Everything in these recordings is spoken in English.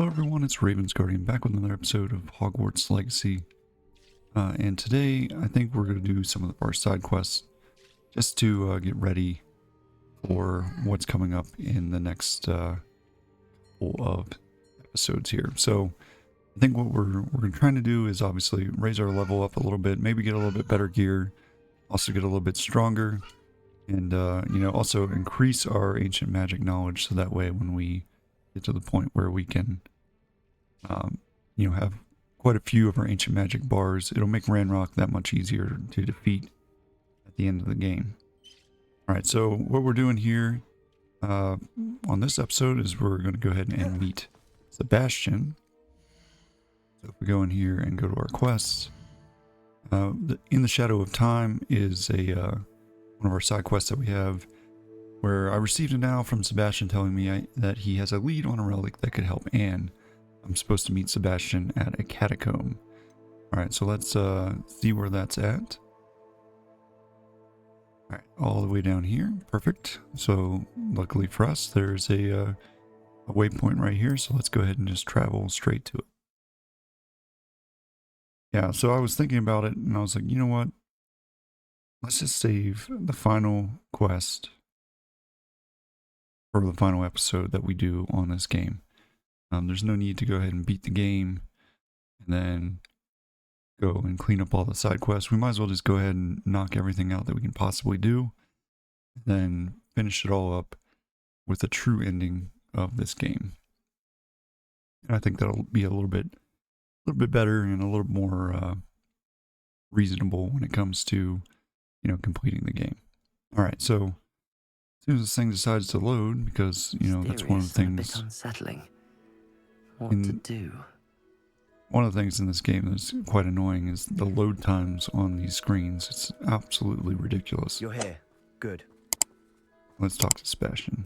Hello everyone, it's Raven's Guardian back with another episode of Hogwarts Legacy. And today I think we're going to do some of our side quests just to get ready for what's coming up in the next couple of episodes here. So I think what we're trying to do is obviously raise our level up a little bit, maybe get a little bit better gear, also get a little bit stronger, and also increase our ancient magic knowledge so that way when we get to the point where we can have quite a few of our ancient magic bars, it'll make Ranrock that much easier to defeat at the end of the game. Alright, so what we're doing here on this episode is we're going to go ahead and meet Sebastian. So if we go in here and go to our quests, In the Shadow of Time is one of our side quests that we have, where I received an email from Sebastian telling me that he has a lead on a relic that could help Anne. I'm supposed to meet Sebastian at a catacomb. Alright, so let's see where that's at. Alright, all the way down here. Perfect. So luckily for us, there's a waypoint right here, so let's go ahead and just travel straight to it. Yeah, so I was thinking about it, and I was like, you know what? Let's just save the final quest for the final episode that we do on this game. There's no need to go ahead and beat the game and then go and clean up all the side quests. We might as well just go ahead and knock everything out that we can possibly do, and then finish it all up with a true ending of this game. And I think that'll be a little bit better and a little more reasonable when it comes to completing the game. All right, so as soon as this thing decides to load, because that's one of the things. A bit unsettling. What to do? One of the things in this game that's quite annoying is the load times on these screens. It's absolutely ridiculous. You're here. Good. Let's talk to Sebastian.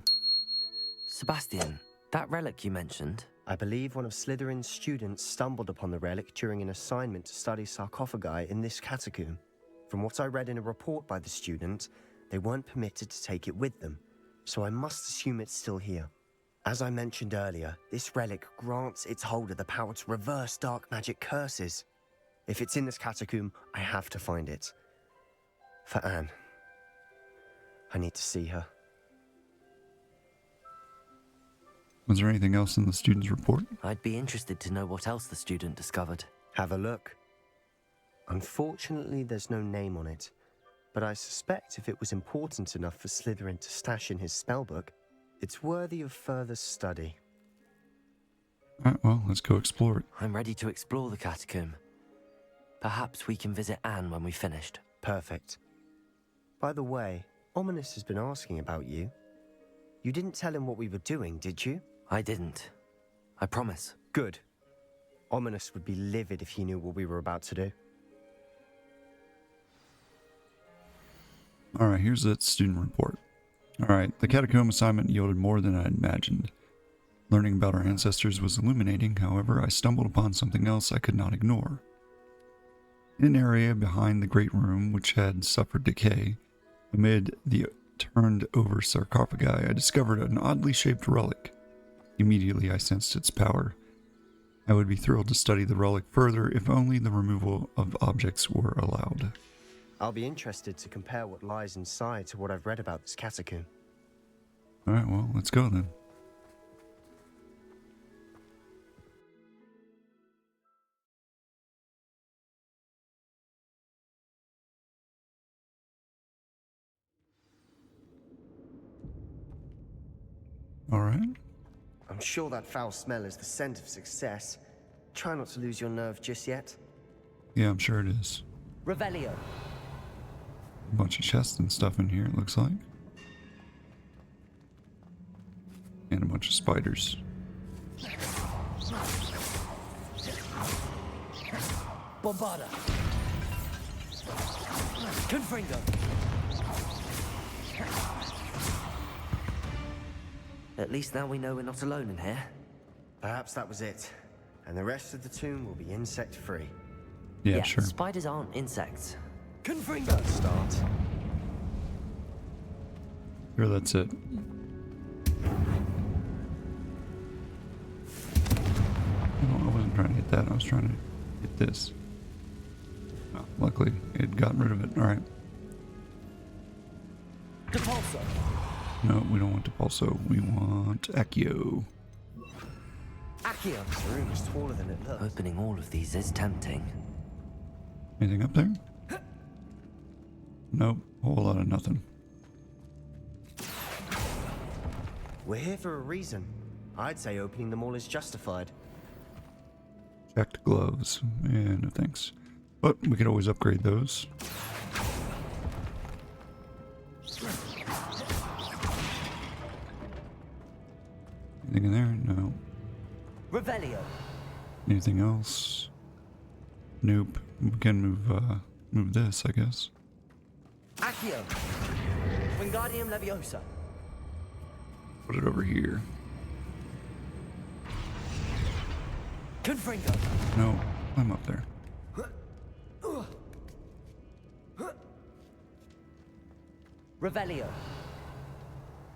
Sebastian, that relic you mentioned. I believe one of Slytherin's students stumbled upon the relic during an assignment to study sarcophagi in this catacomb. From what I read in a report by the student, they weren't permitted to take it with them, so I must assume it's still here. As I mentioned earlier, this relic grants its holder the power to reverse dark magic curses. If it's in this catacomb, I have to find it. For Anne. I need to see her. Was there anything else in the student's report? I'd be interested to know what else the student discovered. Have a look. Unfortunately, there's no name on it, but I suspect if it was important enough for Slytherin to stash in his spellbook, it's worthy of further study. Alright, well, let's go explore it. I'm ready to explore the catacomb. Perhaps we can visit Anne when we've finished. Perfect. By the way, Ominous has been asking about you. You didn't tell him what we were doing, did you? I didn't. I promise. Good. Ominous would be livid if he knew what we were about to do. Alright, here's that student report. Alright, the catacomb assignment yielded more than I had imagined. Learning about our ancestors was illuminating, however, I stumbled upon something else I could not ignore. In an area behind the great room, which had suffered decay, amid the turned-over sarcophagi, I discovered an oddly shaped relic. Immediately I sensed its power. I would be thrilled to study the relic further if only the removal of objects were allowed. I'll be interested to compare what lies inside to what I've read about this catacomb. Alright, well, let's go then. Alright. I'm sure that foul smell is the scent of success. Try not to lose your nerve just yet. Yeah, I'm sure it is. Revelio. A bunch of chests and stuff in here, it looks like. And a bunch of spiders. Bombarda. Confringo. At least now we know we're not alone in here. Perhaps that was it. And the rest of the tomb will be insect-free. Yeah, sure. Spiders aren't insects. Confringo! Start. Sure, that's it. wasn't trying to hit that. I was trying to hit this. Oh, luckily, it got rid of it. All right. Depulso. No, we don't want Depulso. We want Accio. Accio. This room is taller than it looks. Opening all of these is tempting. Anything up there? Nope. A whole lot of nothing. We're here for a reason. I'd say opening them all is justified. Checked gloves. Yeah, no thanks. But we could always upgrade those. Anything in there? No. Revelio. Anything else? Nope. We can move this, I guess. Accio. Wingardium Leviosa. Put it over here. Confringo. No, I'm up there. Revelio.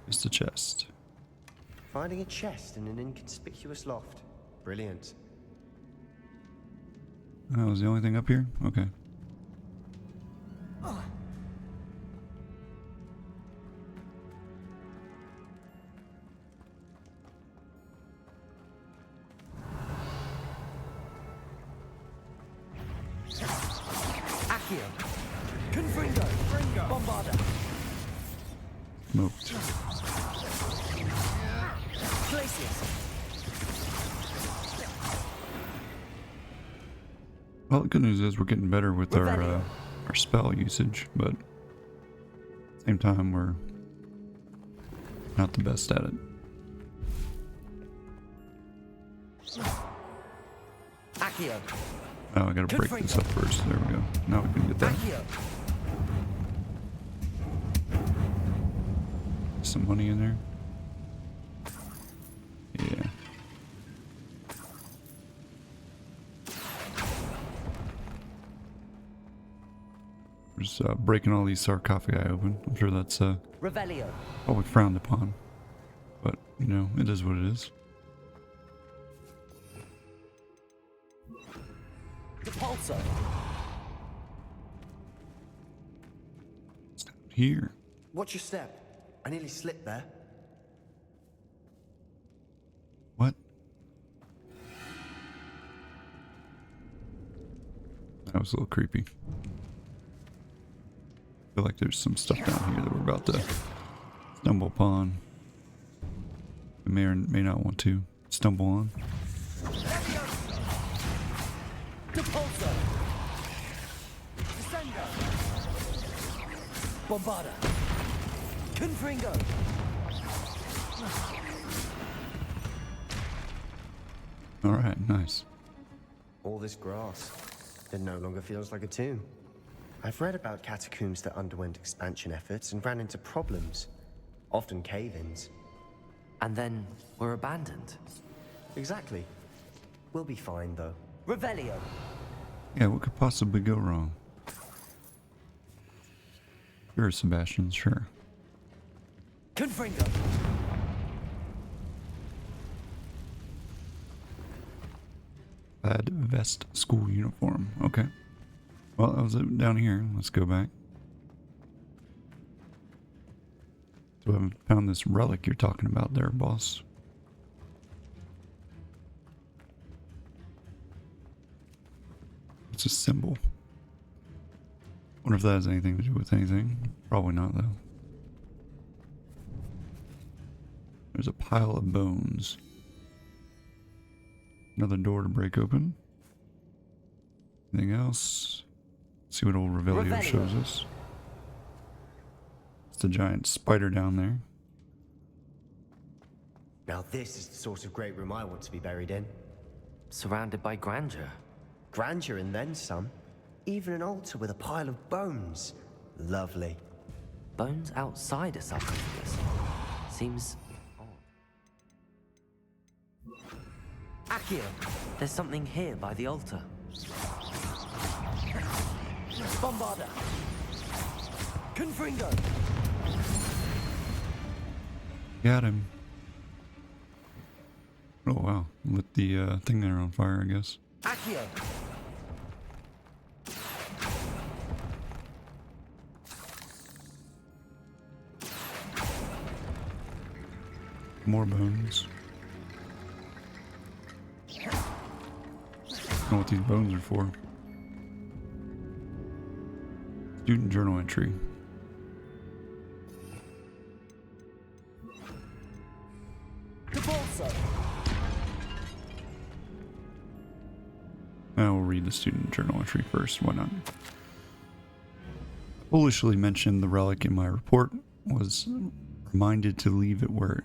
It's the chest. Finding a chest in an inconspicuous loft. Brilliant. That was the only thing up here? Okay. Accio. Confringo. Bombarda. Smoked. Glacius. Well, the good news is we're getting better with Revelio. our spell usage, but at the same time we're not the best at it. Accio. Oh, I gotta break this up first. There we go. Now we can get that. Accio. Some money in there. Yeah. Just breaking all these sarcophagi open. I'm sure that's Revelio. probably frowned upon. But, you know, it is what it is. Depulso. It's down here. Watch your step. I nearly slipped there. What? That was a little creepy. I feel like there's some stuff down here that we're about to stumble upon. We may or may not want to stumble on. Depulso. Descendo. Bombarda. Confringo. Alright, nice. All this grass. It no longer feels like a tomb. I've read about catacombs that underwent expansion efforts and ran into problems. Often cave-ins. And then were abandoned. Exactly. We'll be fine, though. Revelio. Yeah, what could possibly go wrong? Sure, Sebastian, sure. Confringo. Plaid vest school uniform. Okay. Well, that was it down here. Let's go back. So I haven't found this relic you're talking about there, boss. It's a symbol. Wonder if that has anything to do with anything. Probably not, though. There's a pile of bones. Another door to break open. Anything else? See what old Revelio shows us. It's the giant spider down there. Now this is the sort of great room I want to be buried in. Surrounded by grandeur. Grandeur and then some. Even an altar with a pile of bones. Lovely. Bones outside a sarcophagus. Seems odd. Accio. There's something here by the altar. Bombarda. Confringo. Got him. Oh wow, lit the thing there on fire, I guess. Accio! More bones. I don't know what these bones are for. Student journal entry. Now we'll read the student journal entry first. Why not? I foolishly mentioned the relic in my report. Was reminded to leave it where.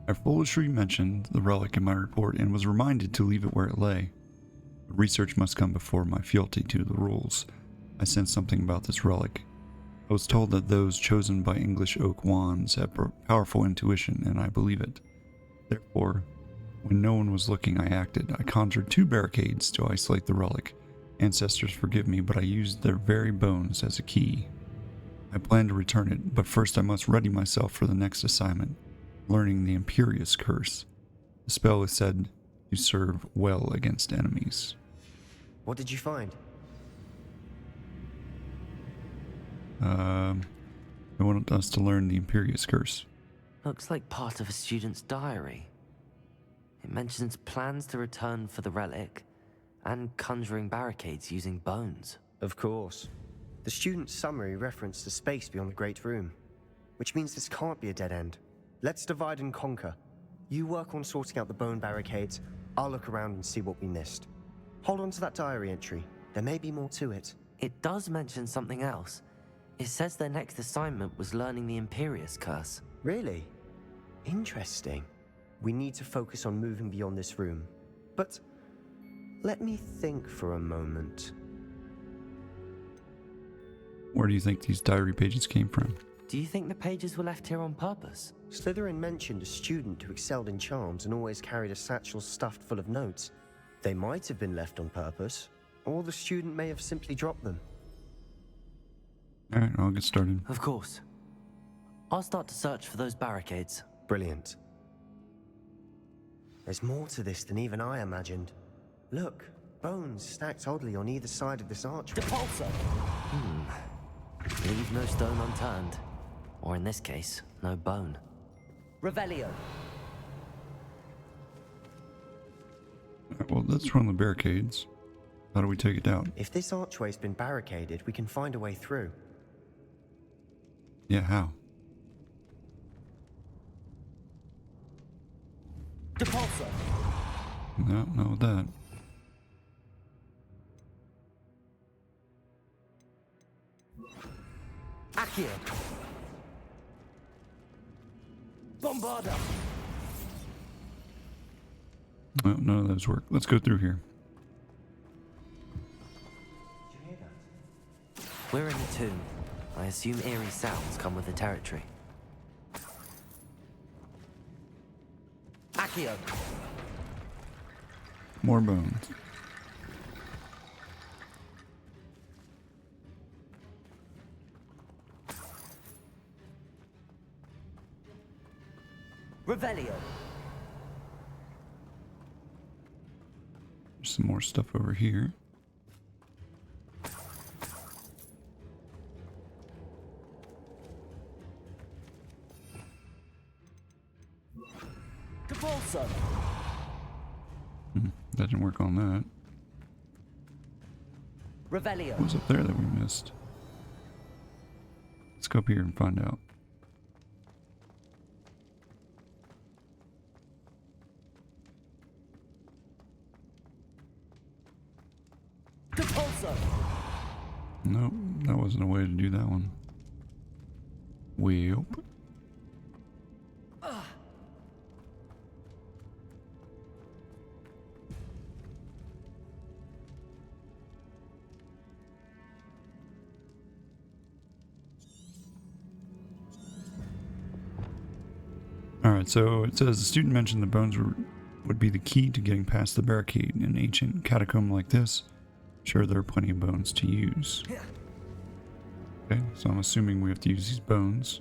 I foolishly mentioned the relic in my report and was reminded to leave it where it lay. Research must come before my fealty to the rules. I sensed something about this relic. I was told that those chosen by English oak wands have powerful intuition, and I believe it. Therefore, when no one was looking, I acted. I conjured 2 barricades to isolate the relic. Ancestors forgive me, but I used their very bones as a key. I plan to return it, but first I must ready myself for the next assignment, learning the Imperious Curse. The spell is said to serve well against enemies. What did you find? They want us to learn the Imperious Curse. Looks like part of a student's diary. It mentions plans to return for the relic and conjuring barricades using bones. Of course. The student's summary referenced a space beyond the Great Room, which means this can't be a dead end. Let's divide and conquer. You work on sorting out the bone barricades. I'll look around and see what we missed. Hold on to that diary entry. There may be more to it. It does mention something else. It says their next assignment was learning the Imperious Curse. Really? Interesting. We need to focus on moving beyond this room. But let me think for a moment. Where do you think these diary pages came from? Do you think the pages were left here on purpose? Slytherin mentioned a student who excelled in charms and always carried a satchel stuffed full of notes. They might have been left on purpose, or the student may have simply dropped them. Alright, I'll get started. Of course. I'll start to search for those barricades. Brilliant. There's more to this than even I imagined. Look, bones stacked oddly on either side of this archway. Depulso! Leave no stone unturned. Or in this case, no bone. Revelio! Alright, well, let's run the barricades. How do we take it down? If this archway's been barricaded, we can find a way through. Yeah, how? Depulso! No, not with that. Accio! Bombarda! No, none of those work. Let's go through here. We're in the tomb. I assume eerie sounds come with the territory. Accio! More bones. Revelio! There's some more stuff over here. Depulso! That didn't work on that. Revelio! What was up there that we missed? Let's go up here and find out. Depulso! Nope, that wasn't a way to do that one. Well. Alright, so it says the student mentioned the bones would be the key to getting past the barricade in an ancient catacomb like this. Sure, there are plenty of bones to use. Okay, so I'm assuming we have to use these bones.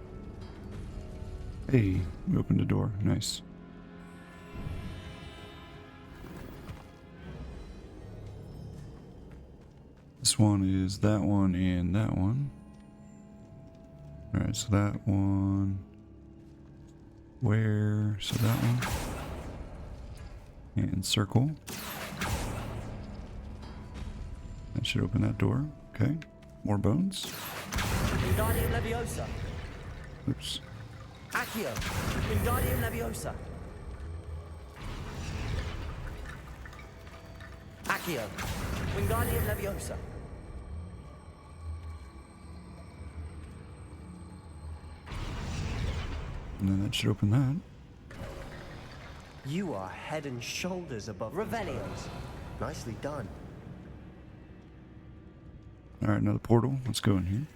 Hey, we opened the door. Nice. This one is that one and that one. Alright, so that one. Where? So that one. And circle. That should open that door. Okay. More bones. Wingardium Leviosa. Oops. Accio. Wingardium Leviosa. Accio. Wingardium Leviosa. And then that should open that. You are head and shoulders above these Revelio. bones. Nicely done. Alright, another portal. Let's go in here.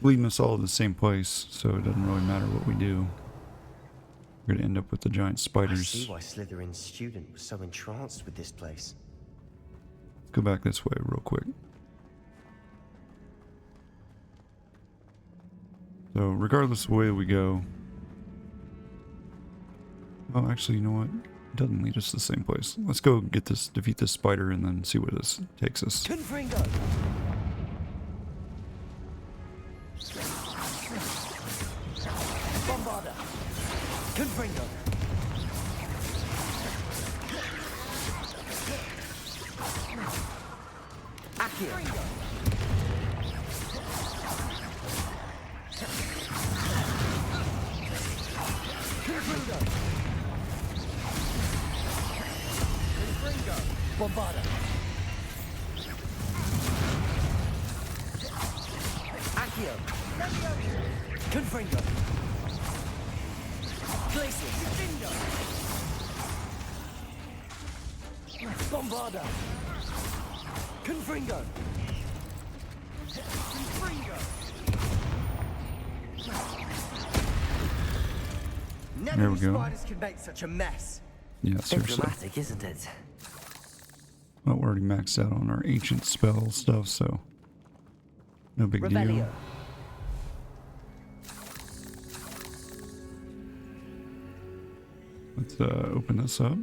Leading us all to the same place, so it doesn't really matter what we do. We're gonna end up with the giant I spiders. see why Slytherin's student was so entranced with this place. Let's go back this way real quick. So, regardless of the way we go... Oh, actually, you know what? It doesn't lead us to the same place. Let's go get this, defeat this spider, and then see where this takes us. Confringo. Bombarda. Confringo. Accio. Confringo. Bombarda. Accio. Confringo. Glacius. Bombarda. Confringo. There we go. Spiders can make such a mess. Yeah, Bit seriously. dramatic, isn't it? Well, we're already maxed out on our ancient spell stuff, so... No big deal. Revelio. Let's open this up.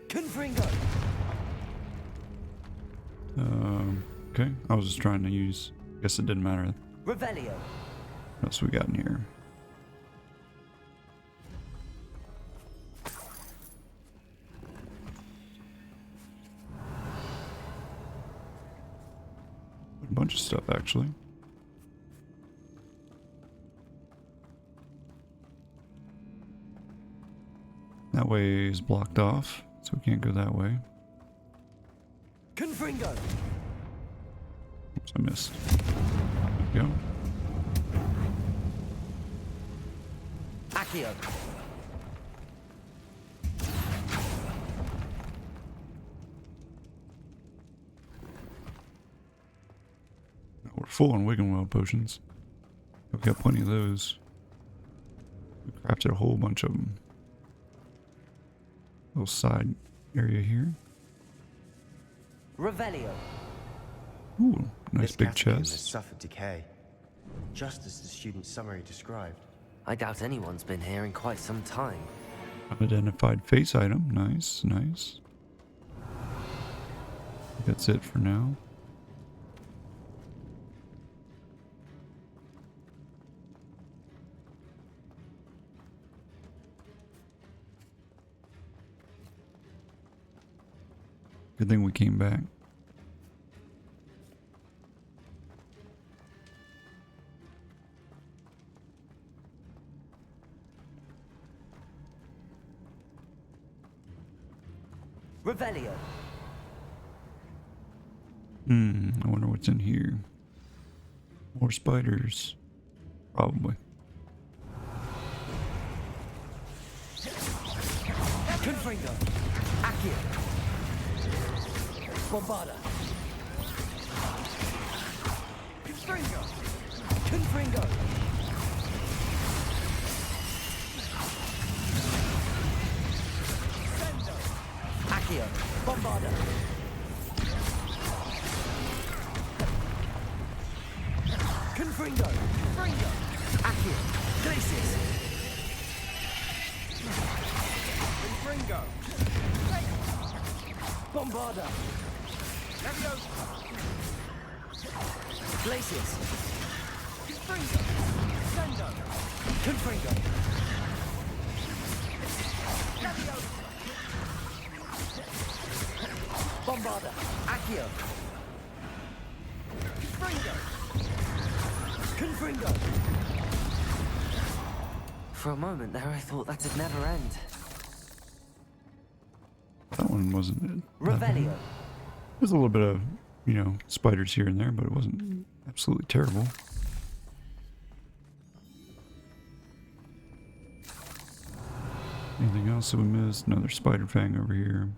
Confringo. Okay, I was just trying to use... Guess it didn't matter. Revelio. What else we got in here? A bunch of stuff, actually. That way is blocked off, so we can't go that way. Confringo. Oops, I missed. There we go. Accio. We're full on Wiggenweld potions. We've got plenty of those. We crafted a whole bunch of them. Little side area here. Revelio. Ooh, nice This big catacomb has chest. suffered decay, just as the student's summary described. I doubt anyone's been here in quite some time. Unidentified face item. Nice, nice. That's it for now. Good thing we came back. Revelio. I wonder what's in here. More spiders. Probably. Confringo. Accio. Bombarda. Confringo. Confringo. Accio. Bombarda. Confringo. Confringo. Accio. Glacius. Bombarda! Glacius! Confringo! Sendo! Confringo! Bombarda! Accio! Confringo! Confringo! For a moment there, I thought that'd never end. That one wasn't it. Revelio! There's a little bit of, you know, spiders here and there, but it wasn't absolutely terrible. Anything else that we missed? Another spider fang over here.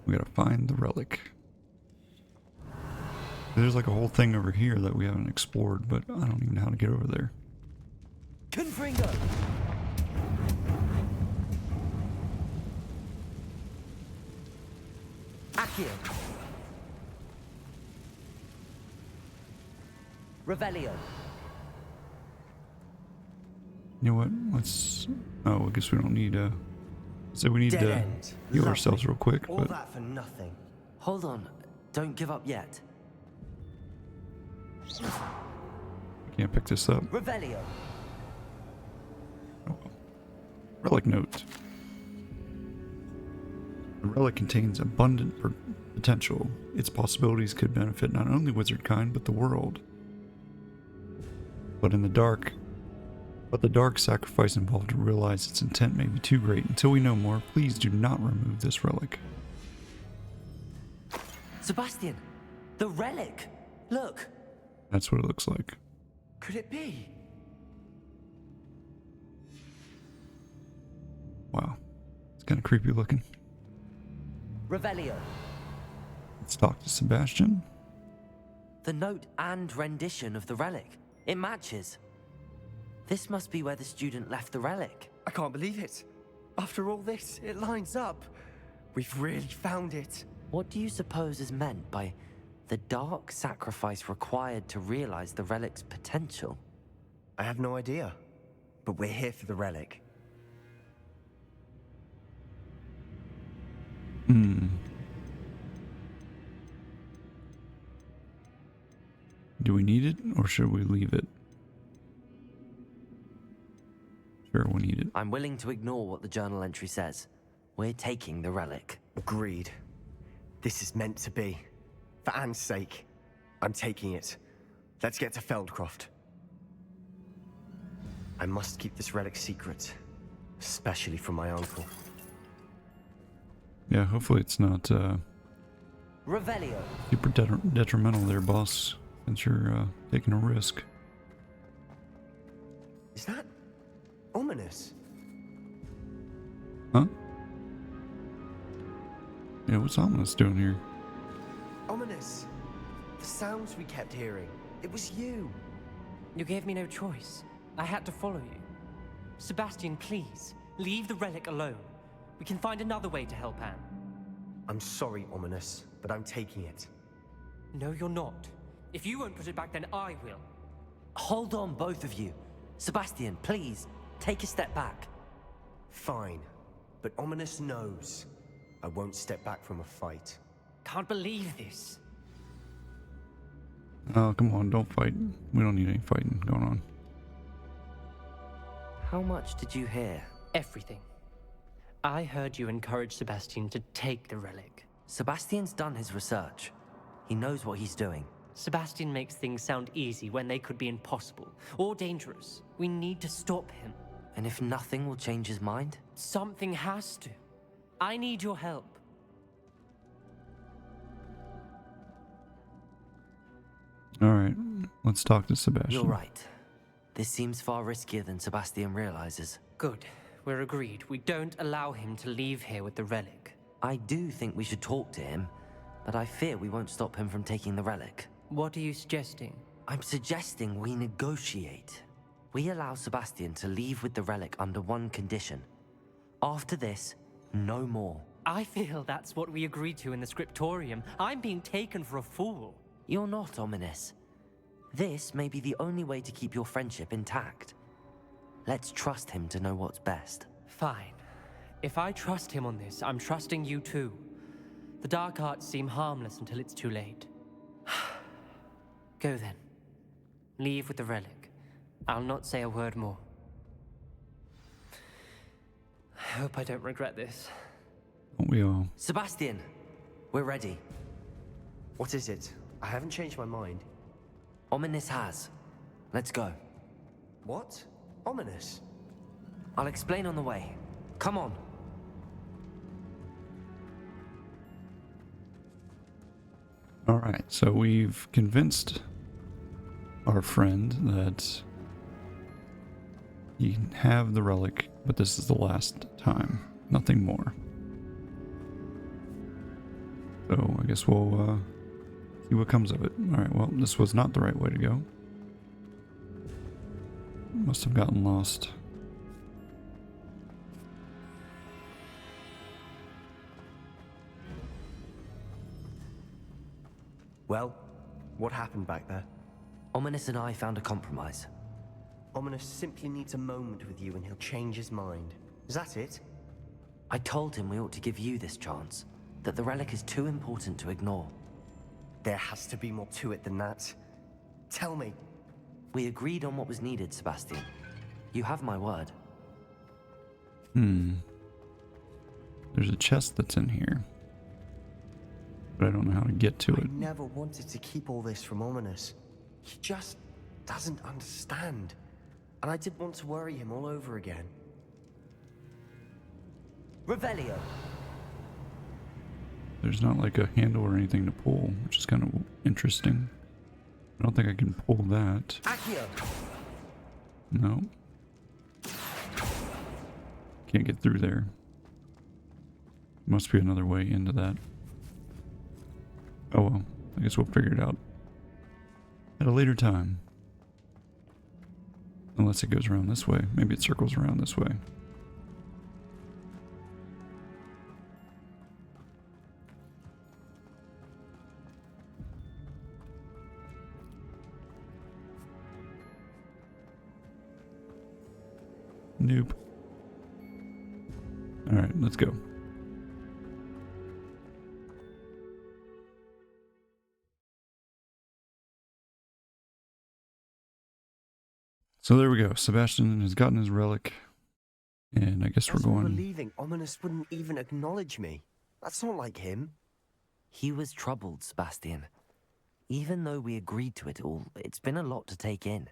We gotta find the relic. There's like a whole thing over here that we haven't explored, but I don't even know how to get over there. Confringo! Accio! Revelio! You know what? Let's... Oh, I guess we don't need so we need Dead to end. heal Lovely. ourselves real quick, All but that for nothing. Hold on. Don't give up yet. I can't pick this up. Revelio! Relic note. The relic contains abundant potential. Its possibilities could benefit not only wizard kind, but the world. But the dark sacrifice involved to realize its intent may be too great. Until we know more, please do not remove this relic. Sebastian! The relic! Look! That's what it looks like. Could it be? Wow. It's kind of creepy looking. Revelio! Let's talk to Sebastian. The note and rendition of the relic. It matches. This must be where the student left the relic. I can't believe it. After all this, it lines up. We've really found it. What do you suppose is meant by the dark sacrifice required to realize the relic's potential? I have no idea. But we're here for the relic. Do we need it, or should we leave it? Sure, we need it. I'm willing to ignore what the journal entry says. We're taking the relic. Agreed. This is meant to be. For Anne's sake, I'm taking it. Let's get to Feldcroft. I must keep this relic secret, especially from my uncle. Yeah, hopefully it's not Revelio! super detrimental there, boss, since you're taking a risk. Is that ominous? Huh? Yeah, what's Ominous doing here? Ominous. The sounds we kept hearing. It was you. You gave me no choice. I had to follow you. Sebastian, please, leave the relic alone. We can find another way to help Anne. I'm sorry, Ominous, but I'm taking it. No, you're not. If you won't put it back, then I will. Hold on, both of you. Sebastian, please, take a step back. Fine, but Ominous knows I won't step back from a fight. Can't believe this. Oh, come on, don't fight. We don't need any fighting going on. How much did you hear? Everything. I heard you encourage Sebastian to take the relic. Sebastian's done his research. He knows what he's doing. Sebastian makes things sound easy when they could be impossible or dangerous. We need to stop him. And if nothing will change his mind? Something has to. I need your help. Alright, let's talk to Sebastian. You're right. This seems far riskier than Sebastian realizes. Good. We're agreed. We don't allow him to leave here with the relic. I do think we should talk to him, but I fear we won't stop him from taking the relic. What are you suggesting? I'm suggesting we negotiate. We allow Sebastian to leave with the relic under one condition. After this, no more. I feel that's what we agreed to in the scriptorium. I'm being taken for a fool. You're not, Ominous. This may be the only way to keep your friendship intact. Let's trust him to know what's best. Fine. If I trust him on this, I'm trusting you too. The dark arts seem harmless until it's too late. Go then. Leave with the relic. I'll not say a word more. I hope I don't regret this. Don't we all? Sebastian, we're ready. What is it? I haven't changed my mind. Ominous has. Let's go. What? Ominous? I'll explain on the way. Come on. Alright, so we've convinced our friend that he can have the relic, but this is the last time. Nothing more. So I guess we'll see what comes of it. Alright, well, this was not the right way to go. Must have gotten lost. Well, what happened back there? Ominous and I found a compromise. Ominous simply needs a moment with you and he'll change his mind. Is that it? I told him we ought to give you this chance, that the relic is too important to ignore. There has to be more to it than that. Tell me. We agreed on what was needed, Sebastian. You have my word. There's a chest that's in here, but I don't know how to get to I it. never wanted to keep all this from Ominous. He just doesn't understand. And I didn't want to worry him all over again. Revelio. There's not like a handle or anything to pull, which is kind of interesting. I don't think I can pull that. Accio. No. Can't get through there. Must be another way into that. Oh well, I guess we'll figure it out at a later time. Unless it goes around this way. Maybe it circles around this way. Nope. Alright, let's go. So there we go. Sebastian has gotten his relic. And I guess As we're we were going... leaving, Ominous wouldn't even acknowledge me. That's not like him. He was troubled, Sebastian. Even though we agreed to it all, it's been a lot to take in.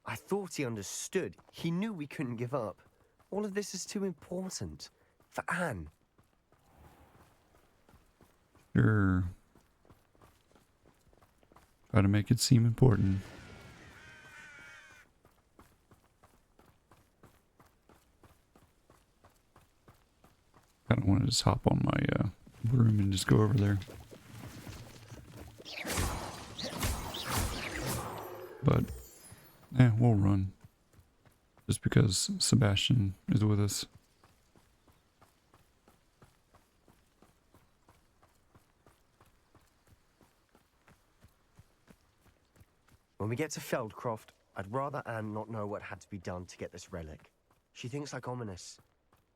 I thought he understood. He knew we couldn't give up. All of this is too important. For Anne. Sure. Try to make it seem important. Kind of want to just hop on my broom and just go over there. But, we'll run. Just because Sebastian is with us. When we get to Feldcroft, I'd rather Anne not know what had to be done to get this relic. She thinks like Ominous.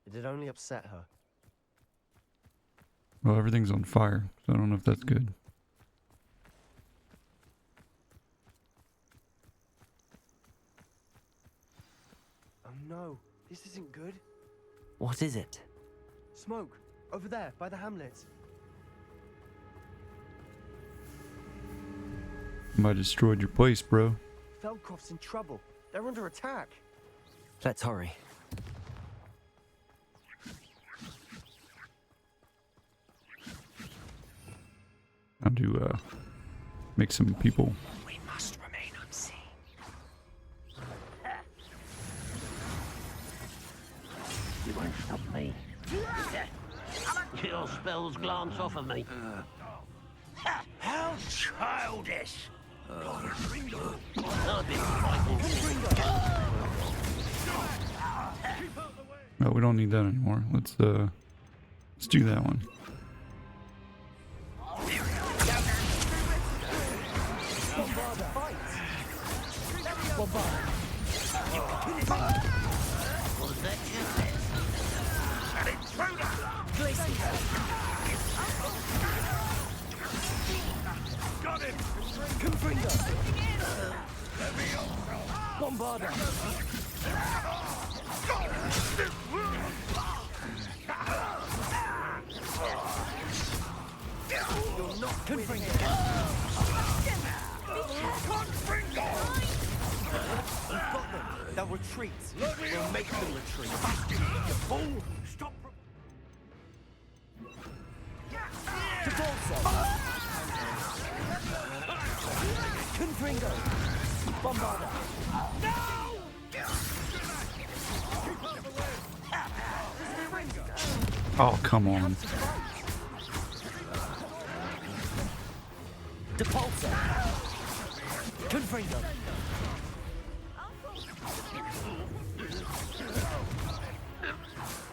It'd only upset her. Well, everything's on fire, so I don't know if that's good. Oh no, this isn't good. What is it? Smoke, over there, by the hamlet. Might have destroyed your place, bro. Feldcroft's in trouble. They're under attack. Let's hurry. Time to make some people. We must remain unseen. You won't stop me. Your spells glance off of me. How childish! I've been fighting. Oh, we don't need that anymore. Let's do that one. Was that your best? Got him! Confringo! Bombarda! You're not Confringo! We've got them! They'll retreat! We'll make them retreat! You fool! Stop! Confringo! Bombarda! Oh, come on. Depulso! Confringo!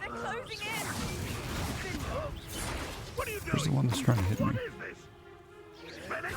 They're closing in! What are you doing? Where's the one that's trying to hit me? What is this? Ready?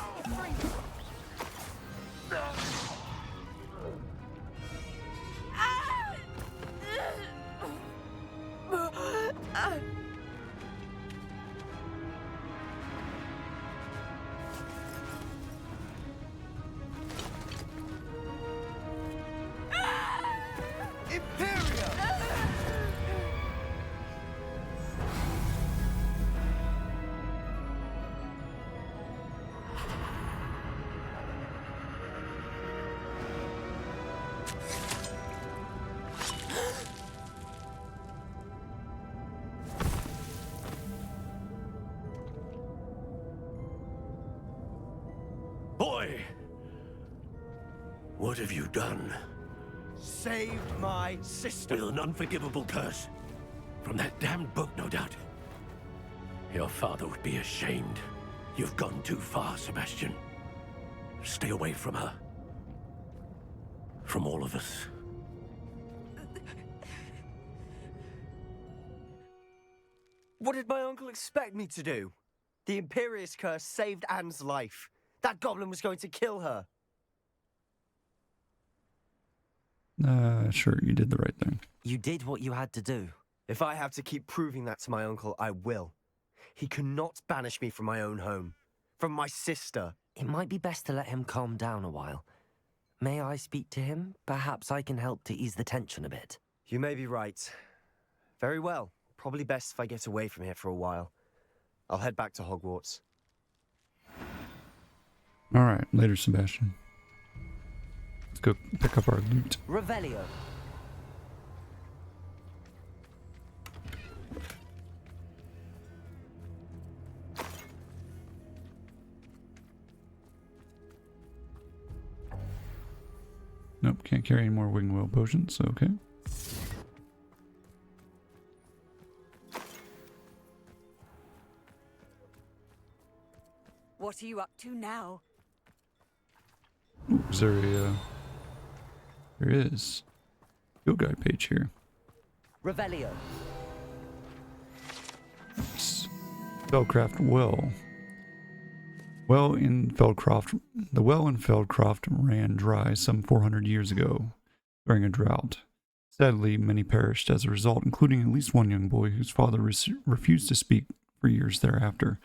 Boy! What have you done? Saved my sister. With an unforgivable curse. From that damned book, no doubt. Your father would be ashamed. You've gone too far, Sebastian. Stay away from her. From all of us. What did my uncle expect me to do? The Imperious curse saved Anne's life. That goblin was going to kill her. Sure, you did the right thing. You did what you had to do. If I have to keep proving that to my uncle, I will. He cannot banish me from my own home. From my sister. It might be best to let him calm down a while. May I speak to him? Perhaps I can help to ease the tension a bit. You may be right. Very well. Probably best if I get away from here for a while. I'll head back to Hogwarts. Alright, later, Sebastian. Let's go pick up our loot. Revelio! Nope, can't carry any more wing wheel potions, so okay. What are you up to now? Ooh, is there a, there is field guide page here. Revelio! Nice. Feldcraft well. Well in Feldcroft, the well in Feldcroft ran dry some 400 years ago during a drought. Sadly, many perished as a result, including at least one young boy whose father refused to speak for years thereafter.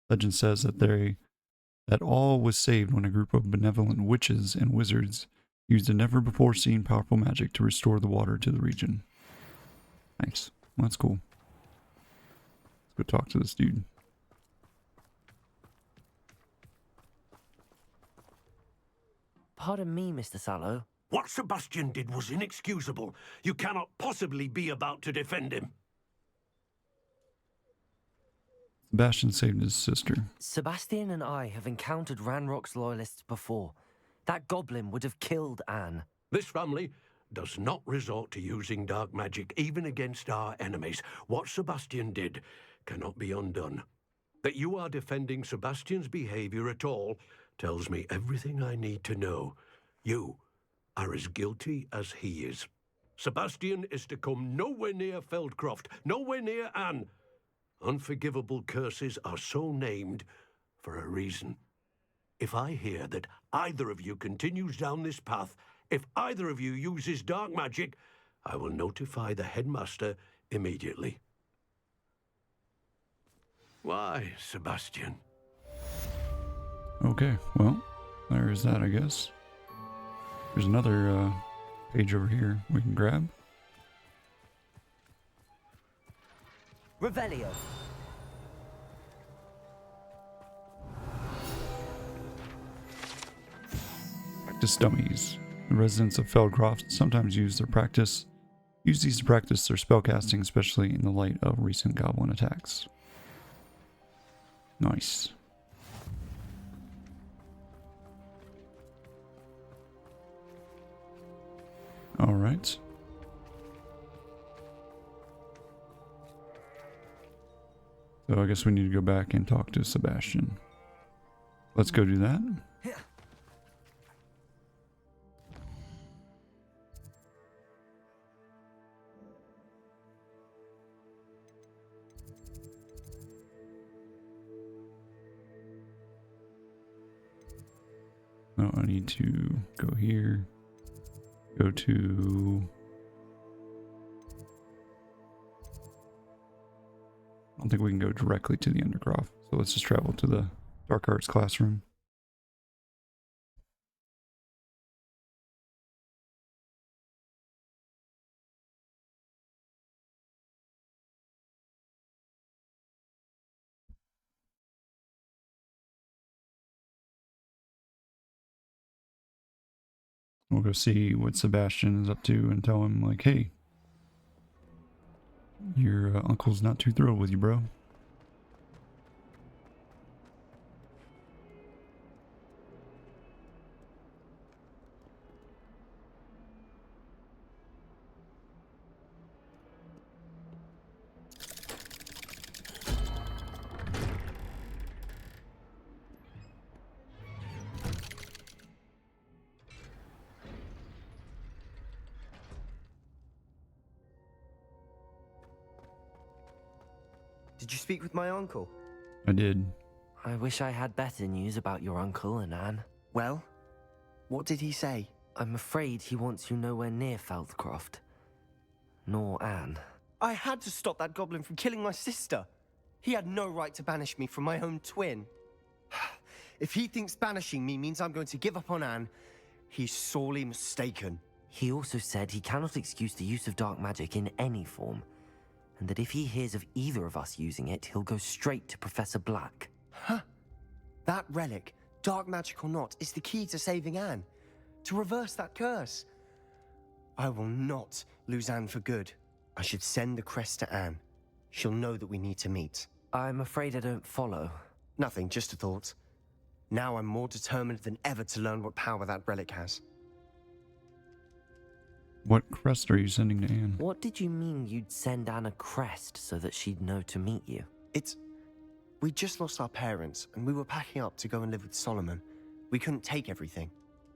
Legend says that all was saved when a group of benevolent witches and wizards used a never-before-seen powerful magic to restore the water to the region. Nice. Well, that's cool. Let's go talk to this dude. Pardon me, Mr. Sallow. What Sebastian did was inexcusable. You cannot possibly be about to defend him. Sebastian saved his sister. Sebastian and I have encountered Ranrock's loyalists before. That goblin would have killed Anne. This family does not resort to using dark magic, even against our enemies. What Sebastian did cannot be undone. That you are defending Sebastian's behavior at all tells me everything I need to know. You are as guilty as he is. Sebastian is to come nowhere near Feldcroft, nowhere near Anne. Unforgivable curses are so named for a reason. If I hear that either of you continues down this path, if either of you uses dark magic, I will notify the headmaster immediately. Why, Sebastian? Okay, well, there's that, I guess. There's another page over here we can grab. Revelio. Practice dummies. The residents of Feldcroft sometimes use these to practice their spellcasting, especially in the light of recent goblin attacks. Nice. All right. So I guess we need to go back and talk to Sebastian. Let's go do that. No, I need to go here. Go to... I don't think we can go directly to the Undercroft. So let's just travel to the Dark Arts classroom. We'll go see what Sebastian is up to and tell him, like, hey, your uncle's not too thrilled with you, bro. Did you speak with my uncle? I did. I wish I had better news about your uncle and Anne. Well, what did he say? I'm afraid he wants you nowhere near Feldcroft. Nor Anne. I had to stop that goblin from killing my sister. He had no right to banish me from my own twin. If he thinks banishing me means I'm going to give up on Anne, he's sorely mistaken. He also said he cannot excuse the use of dark magic in any form, and that if he hears of either of us using it, he'll go straight to Professor Black. Huh? That relic, dark magic or not, is the key to saving Anne. To reverse that curse. I will not lose Anne for good. I should send the crest to Anne. She'll know that we need to meet. I'm afraid I don't follow. Nothing, just a thought. Now I'm more determined than ever to learn what power that relic has. What crest are you sending to Anne? What did you mean you'd send Anne a crest so that she'd know to meet you? We just lost our parents, and we were packing up to go and live with Solomon. We couldn't take everything.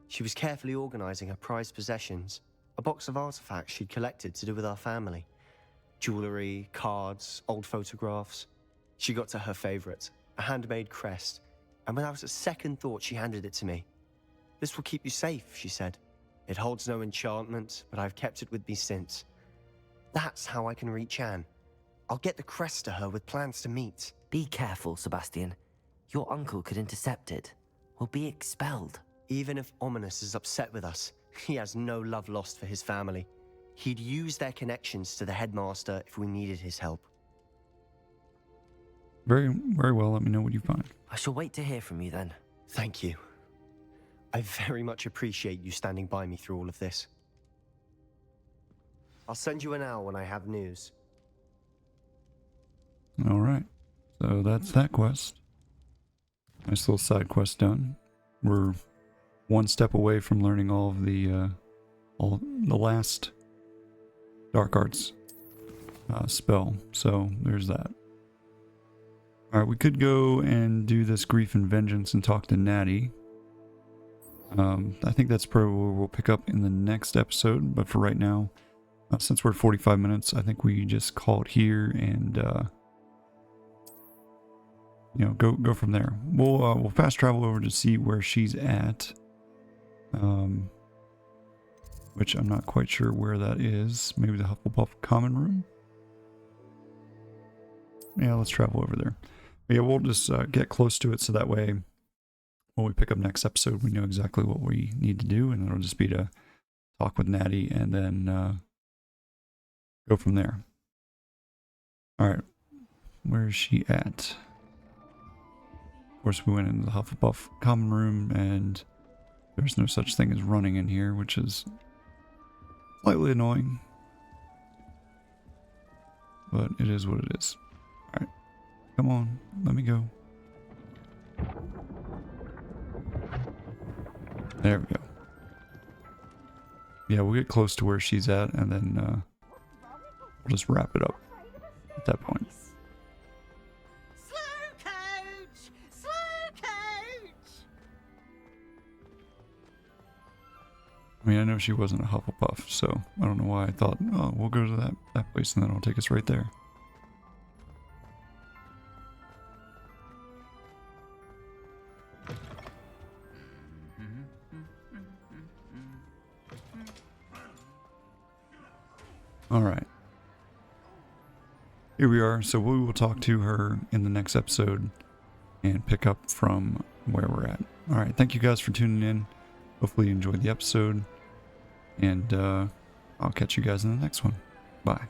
She was carefully organizing her prized possessions, a box of artifacts she'd collected to do with our family. Jewelry, cards, old photographs. She got to her favorite, a handmade crest, and without a second thought she handed it to me. "This will keep you safe," she said. "It holds no enchantment, but I've kept it with me since. That's how I can reach Anne. I'll get the crest to her with plans to meet." Be careful, Sebastian. Your uncle could intercept it. We'll be expelled. Even if Ominous is upset with us, he has no love lost for his family. He'd use their connections to the headmaster if we needed his help. Very, very well. Let me know what you find. I shall wait to hear from you then. Thank you. I very much appreciate you standing by me through all of this. I'll send you an hour when I have news. All right. So that's that quest. Nice little side quest done. We're one step away from learning all of the last Dark Arts spell. So there's that. All right, we could go and do this Grief and Vengeance and talk to Natty. I think that's probably where we'll pick up in the next episode. But for right now, since we're at 45 minutes, I think we just call it here and go from there. We'll fast travel over to see where she's at, which I'm not quite sure where that is. Maybe the Hufflepuff common room. Yeah, let's travel over there. But yeah, we'll just get close to it so that way when we pick up next episode, we know exactly what we need to do, and it'll just be to talk with Natty and then go from there. All right, where is she at? Of course, we went into the Hufflepuff common room, and there's no such thing as running in here, which is slightly annoying, but it is what it is. All right, come on, let me go. There we go. Yeah, we'll get close to where she's at, and then we'll just wrap it up at that point. Slow coach! Slow coach! I mean, I know she wasn't a Hufflepuff, so I don't know why I thought, oh, we'll go to that place and then it'll take us right there. All right. Here we are. So we will talk to her in the next episode and pick up from where we're at. All right. Thank you guys for tuning in. Hopefully you enjoyed the episode. And I'll catch you guys in the next one. Bye.